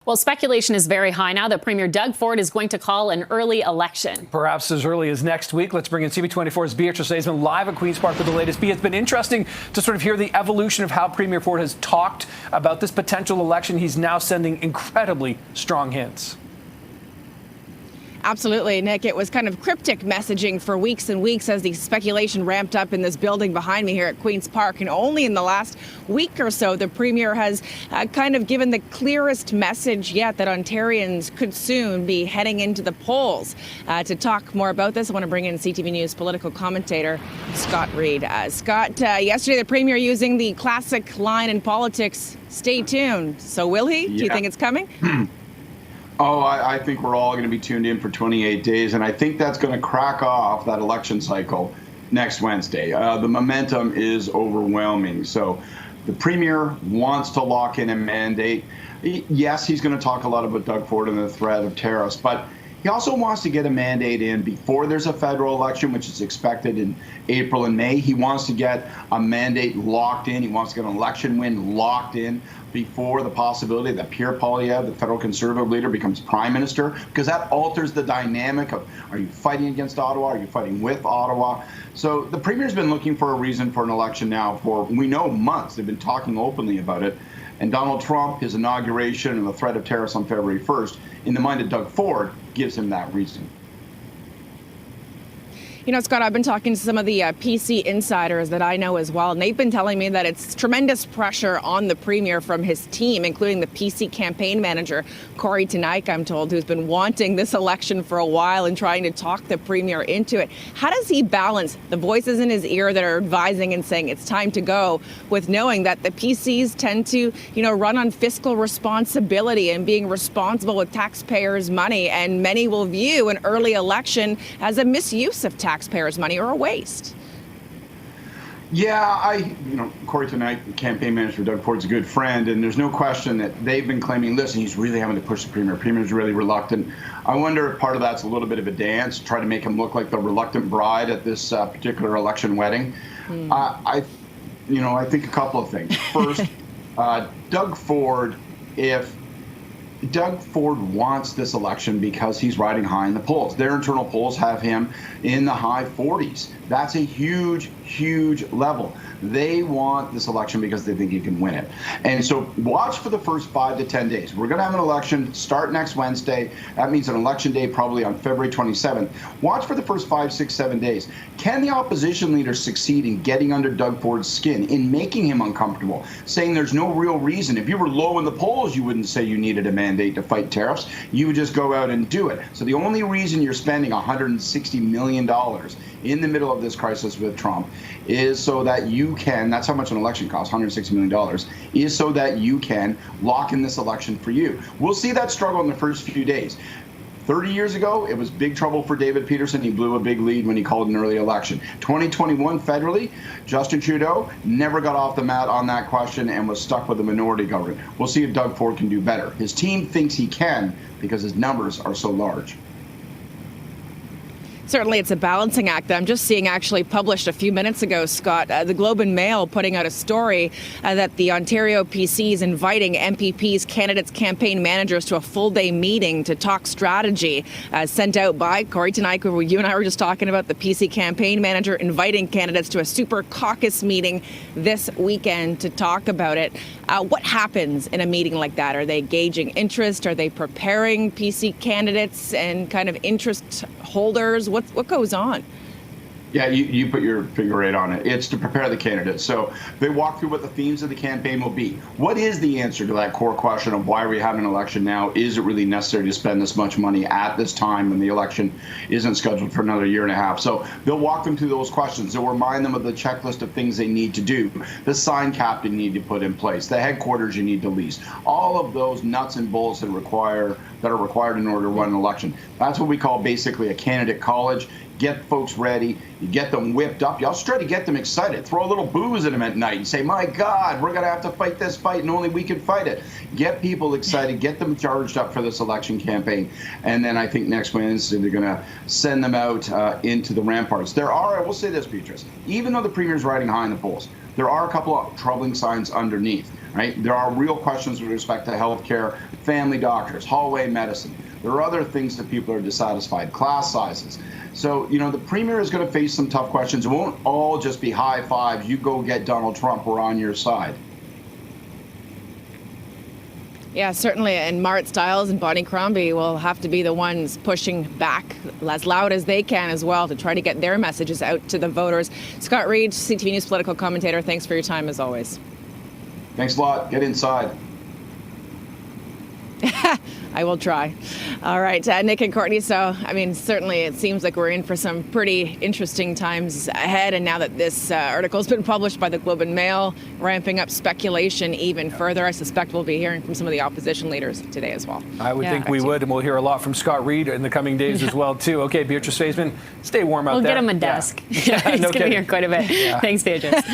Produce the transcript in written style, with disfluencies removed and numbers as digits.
Well, speculation is very high now that Premier Doug Ford is going to call an early election. Perhaps as early as next week. Let's bring in CB24's Beatrice Aisman live at Queen's Park with the latest. It's been interesting to sort of hear the evolution of how Premier Ford has talked about this potential election. He's now sending incredibly strong hints. Absolutely, Nick. It was kind of cryptic messaging for weeks and weeks as the speculation ramped up in this building behind me here at Queen's Park. And only in the last week or so, the Premier has kind of given the clearest message yet that Ontarians could soon be heading into the polls. To talk more about this, I want to bring in CTV News political commentator Scott Reid. Scott, yesterday the Premier using the classic line in politics, stay tuned. So will he? Do you think it's coming? Oh, I think we're all going to be tuned in for 28 days, and I think that's going to crack off that election cycle next Wednesday. The momentum is overwhelming. So the Premier wants to lock in a mandate. Yes, he's going to talk a lot about Doug Ford and the threat of tariffs, but he also wants to get a mandate in before there's a federal election, which is expected in April and May. He wants to get a mandate locked in. He wants to get an election win locked in before the possibility that Pierre Poilievre, the federal Conservative leader, becomes prime minister, because that alters the dynamic of, are you fighting against Ottawa? Are you fighting with Ottawa? So the Premier's been looking for a reason for an election now for, we know, months. They've been talking openly about it. And Donald Trump, his inauguration and the threat of tariffs on February 1st, in the mind of Doug Ford, gives him that reason. You know, Scott, I've been talking to some of the PC insiders that I know as well, and they've been telling me that it's tremendous pressure on the Premier from his team, including the PC campaign manager, Corey Tenaik, I'm told, who's been wanting this election for a while and trying to talk the Premier into it. How does he balance the voices in his ear that are advising and saying it's time to go with knowing that the PCs tend to, you know, run on fiscal responsibility and being responsible with taxpayers' money, and many will view an early election as a misuse of taxpayers' money or a waste? Yeah, Corey Tenaik, the campaign manager for Doug Ford's a good friend, and there's no question that they've been claiming, listen, he's really having to push the Premier. Premier's really reluctant. I wonder if part of that's a little bit of a dance, try to make him look like the reluctant bride at this particular election wedding. I think a couple of things. First, Doug Ford wants this election because he's riding high in the polls. Their internal polls have him in the high 40s. That's a huge, huge level. They want this election because they think he can win it. And so watch for the first 5 to 10 days. We're going to have an election start next Wednesday. That means an election day probably on February 27th. Watch for the first 5, 6, 7 days. Can the opposition leaders succeed in getting under Doug Ford's skin, in making him uncomfortable, saying there's no real reason? If you were low in the polls, you wouldn't say you needed a mandate to fight tariffs. You would just go out and do it. So the only reason you're spending $160 million in the middle of this crisis with Trump is so that you can, that's how much an election costs, $160 million, is so that you can lock in this election for you. We'll see that struggle in the first few days. 30 years ago, it was big trouble for David Peterson. He blew a big lead when he called an early election. 2021 federally, Justin Trudeau never got off the mat on that question and was stuck with a minority government. We'll see if Doug Ford can do better. His team thinks he can because his numbers are so large. Certainly, it's a balancing act that I'm just seeing actually published a few minutes ago, Scott. The Globe and Mail putting out a story that the Ontario PC is inviting MPPs, candidates, campaign managers to a full-day meeting to talk strategy, sent out by Corey Tenaik, who you and I were just talking about, the PC campaign manager, inviting candidates to a Super Caucus meeting this weekend to talk about it. What happens in a meeting like that? Are they gauging interest? Are they preparing PC candidates and kind of interest holders? What goes on? Yeah, you put your finger right on it. It's to prepare the candidates. So they walk through what the themes of the campaign will be. What is the answer to that core question of why are we having an election now? Is it really necessary to spend this much money at this time when the election isn't scheduled for another year and a half? So they'll walk them through those questions. They'll remind them of the checklist of things they need to do. The sign cap you need to put in place. The headquarters you need to lease. All of those nuts and bolts that are required in order to run an election. That's what we call basically a candidate college. Get folks ready, you get them whipped up. You also try to get them excited. Throw a little booze at them at night and say, my God, we're going to have to fight this fight and only we can fight it. Get people excited, get them charged up for this election campaign. And then I think next Wednesday they're going to send them out into the ramparts. I will say this, Beatrice, even though the Premier's riding high in the polls, there are a couple of troubling signs underneath. right? There are real questions with respect to healthcare, family doctors, hallway medicine. There are other things that people are dissatisfied, class sizes. So, the premier is going to face some tough questions. It won't all just be high fives. You go get Donald Trump, we're on your side. Yeah, certainly. And Mart Stiles and Bonnie Crombie will have to be the ones pushing back as loud as they can as well to try to get their messages out to the voters. Scott Reid, CTV News political commentator, thanks for your time as always. Thanks a lot. Get inside. I will try. All right, Nick and Courtney. So, certainly it seems like we're in for some pretty interesting times ahead. And now that this article has been published by the Globe and Mail, ramping up speculation even further, I suspect we'll be hearing from some of the opposition leaders today as well. I would think we would, and we'll hear a lot from Scott Reid in the coming days as well, too. Okay, Beatrice Faisman, stay warm out there. We'll get him a desk. Yeah. He's No going to be here quite a bit. Thanks, Beatrice.